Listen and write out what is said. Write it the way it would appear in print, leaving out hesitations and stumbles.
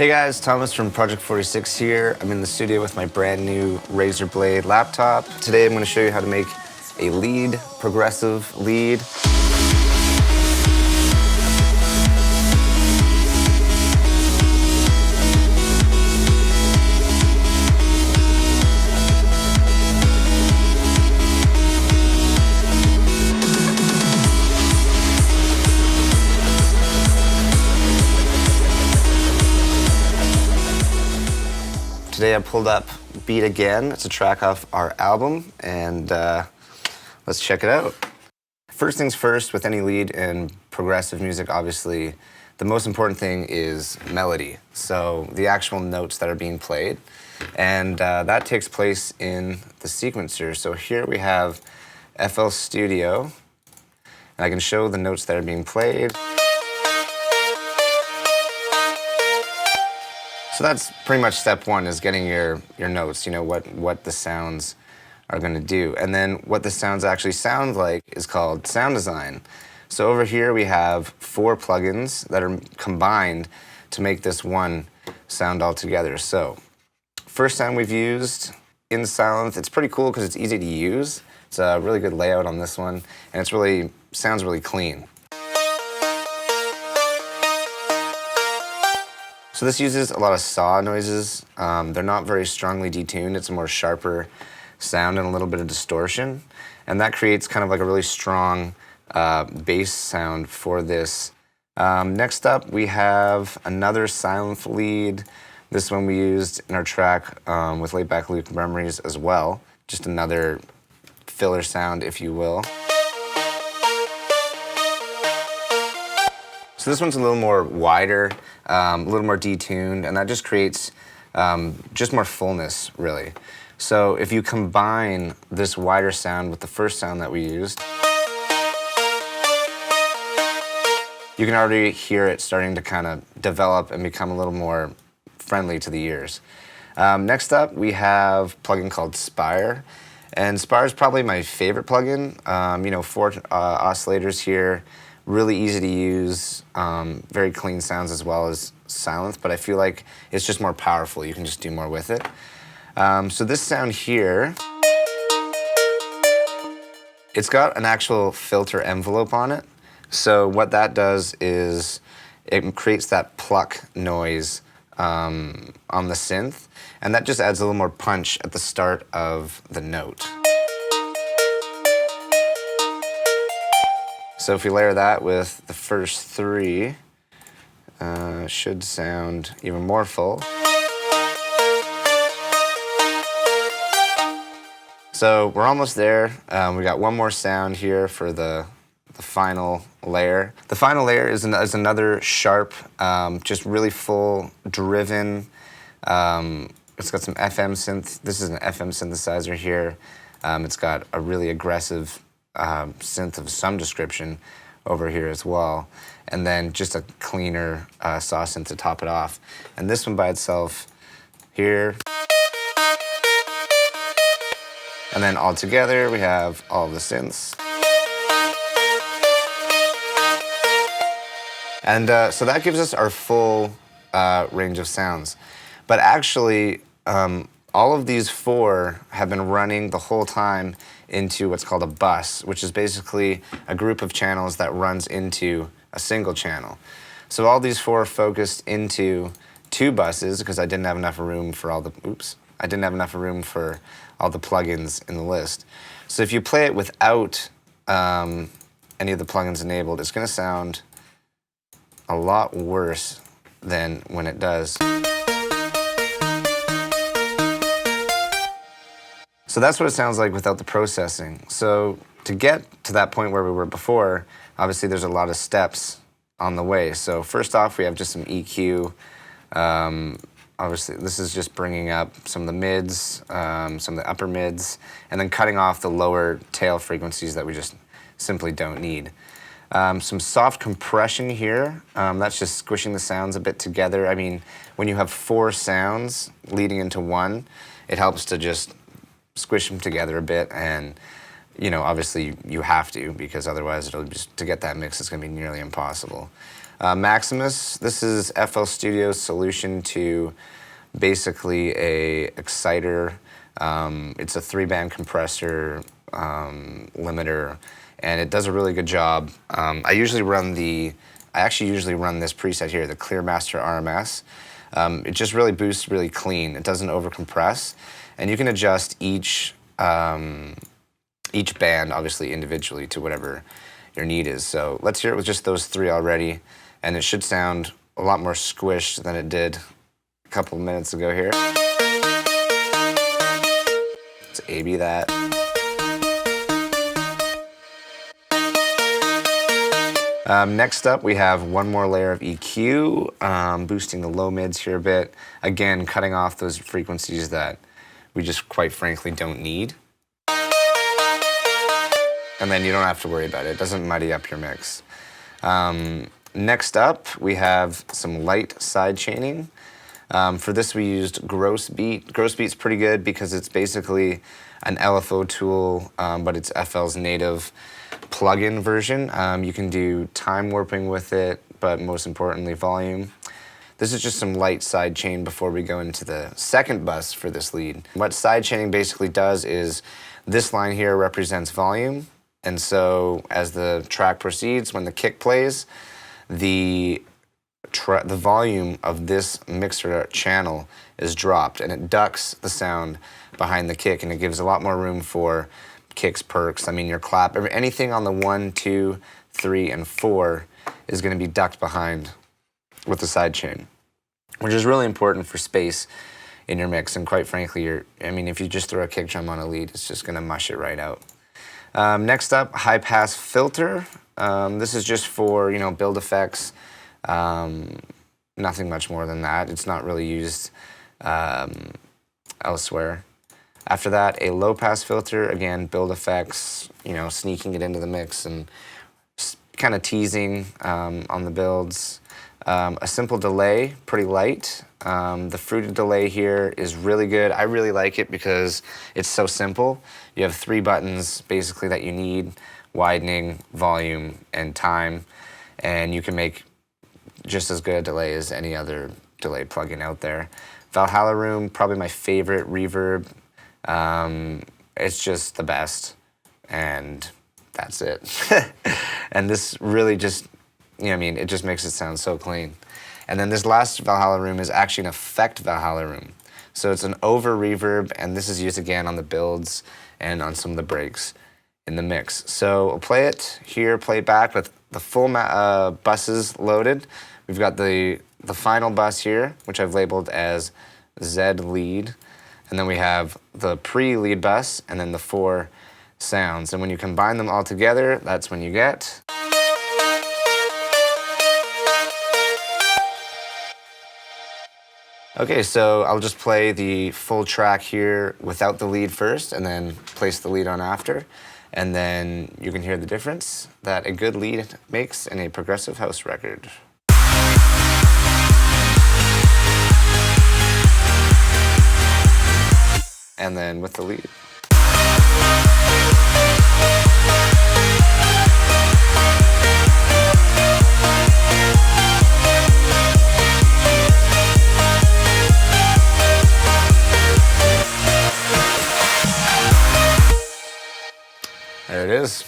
Hey guys, Thomas from Project 46 here. I'm in the studio with my brand new Razer Blade laptop. Today I'm going to show you how to make a lead, progressive lead. Today I pulled up Beat Again. It's a track off our album, and let's check it out. First things first, with any lead in progressive music, obviously, the most important thing is melody. So the actual notes that are being played. And that takes place in the sequencer. So here we have FL Studio, and I can show the notes that are being played. So that's pretty much step one, is getting your notes, you know, what the sounds are going to do. And then what the sounds actually sound like is called sound design. So over here we have 4 plugins that are combined to make this one sound all together. So first sound we've used in SYNTH. It's pretty cool because it's easy to use. It's a really good layout on this one, and it's sounds really clean. So this uses a lot of saw noises. They're not very strongly detuned. It's a more sharper sound and a little bit of distortion. And that creates kind of like a really strong bass sound for this. Next up, we have another SYNTH lead. This one we used in our track with Laid Back Loop Memories as well. Just another filler sound, if you will. So this one's a little more wider, a little more detuned, and that just creates just more fullness, really. So if you combine this wider sound with the first sound that we used, you can already hear it starting to kind of develop and become a little more friendly to the ears. Next up, we have a plugin called SPIRE. And SPIRE is probably my favorite plugin. You know, 4 oscillators here. Really easy to use, very clean sounds as well as SYNTH, but I feel like it's just more powerful. You can just do more with it. So this sound here, it's got an actual filter envelope on it. So what that does is it creates that pluck noise on the synth, and that just adds a little more punch at the start of the note. So if we layer that with the first 3, should sound even more full. So we're almost there. We got one more sound here for the final layer. The final layer is another sharp, just really full, driven. It's got some FM synth. This is an FM synthesizer here. It's got a really aggressive synth of some description over here as well, and then just a cleaner saw synth to top it off. And this one by itself here, and then all together we have all the synths. And so that gives us our full range of sounds. But actually, all of these 4 have been running the whole time into what's called a bus, which is basically a group of channels that runs into a single channel. So all these 4 are focused into 2 buses because I didn't have enough room for all the, I didn't have enough room for all the plugins in the list. So if you play it without any of the plugins enabled, it's gonna sound a lot worse than when it does. So that's what it sounds like without the processing. So to get to that point where we were before, obviously there's a lot of steps on the way. So first off, we have just some EQ. Obviously, this is just bringing up some of the mids, some of the upper mids, and then cutting off the lower tail frequencies that we just simply don't need. Some soft compression here. That's just squishing the sounds a bit together. I mean, when you have 4 sounds leading into one, it helps to just squish them together a bit, and you know, obviously you have to, because otherwise it'll just, to get that mix, it's going to be nearly impossible. Maximus, this is FL Studio's solution to basically a exciter. It's a 3-band compressor limiter, and it does a really good job. I actually usually run this preset here, the Clearmaster RMS. It just really boosts really clean. It doesn't overcompress, and you can adjust each band obviously individually to whatever your need is. So let's hear it with just those 3 already, and it should sound a lot more squished than it did a couple of minutes ago here. Let's A/B that. Next up, we have one more layer of EQ, boosting the low mids here a bit. Again, cutting off those frequencies that we just quite frankly don't need. And then you don't have to worry about it. It doesn't muddy up your mix. Next up, we have some light side chaining. For this, we used Gross Beat. Gross Beat's pretty good because it's basically an LFO tool, but it's FL's native plugin version. You can do time warping with it, but most importantly, volume. This is just some light side chain before we go into the second bus for this lead. What side chaining basically does is this line here represents volume, and so as the track proceeds, when the kick plays, the volume of this mixer channel is dropped, and it ducks the sound behind the kick, and it gives a lot more room for kicks, perks. I mean, your clap, anything on the 1, 2, 3, and 4 is going to be ducked behind with the side chain, which is really important for space in your mix. And quite frankly, if you just throw a kick drum on a lead, it's just going to mush it right out. Next up, high pass filter. This is just for build effects. Nothing much more than that. It's not really used elsewhere. After that, a low-pass filter, again, build effects, sneaking it into the mix and kind of teasing on the builds. A simple delay, pretty light. The fruited delay here is really good. I really like it because it's so simple. You have 3 buttons, basically, that you need: widening, volume, and time. And you can make just as good a delay as any other delay plugin out there. Valhalla Room, probably my favorite reverb. It's just the best, and that's it. And this really just, it just makes it sound so clean. And then this last Valhalla Room is actually an effect Valhalla Room. So it's an over reverb, and this is used again on the builds and on some of the breaks in the mix. So I'll play it here, play it back with the full buses loaded. We've got the final bus here, which I've labeled as Z lead. And then we have the pre-lead bus, and then the 4 sounds. And when you combine them all together, that's when you get... Okay, so I'll just play the full track here without the lead first, and then place the lead on after. And then you can hear the difference that a good lead makes in a progressive house record. And then with the lead. There it is.